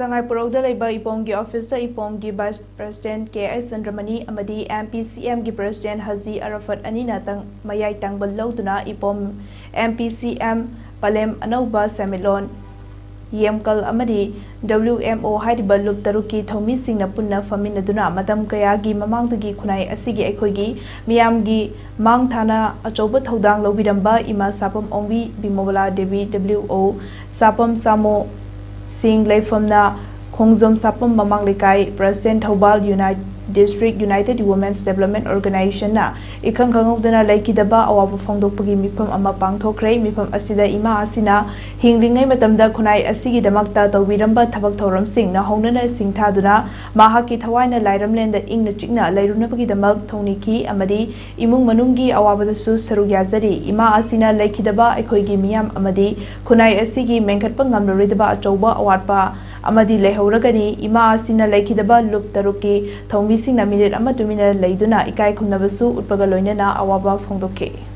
Sangaipurokda leba ipomgi office ipomgi vice president K.S. Sandramani amadi MPCM gi president Haji Arafat anina tang mayai tangbal lauduna ipom MPCM palem anauba semilon yemkal amadi WMO haidiba lup taruki thomi singna punna faminaduna matam kayagi mamangdagi khunai asigi aikhoigi miyamgi mang thana achoba thodang lobiramba ima Sapam Ongbi Bimola Devi WO Sapam Samo Sing Leifamna Khongzom Sapam Mamang Lekai President Thobal District United Women's Development Organization na khanghoudana leikhidabada awaba phongdokkhrae mifam ama phongdokkhrae mifam asida ima asina hinglingai matamda khunai asigi damakta tawbiramba thabak thoram sing na hongnana singthaduna mahaki thawaina lairamlenda ingna chikna lairunabagi damak thongnikhi amadi imung manunggi awabadasu sarugyazari ima asina leikhidabada aikhoigi miyam amadi khunai asigi mengkhatpa ngamloridaba achouba awatpa amadi lehauragani ima asina leikhidabada lup taruki thomi singna minute ama tumina leiduna ikai khumnabasu utpaga loinana awaba phongdokhe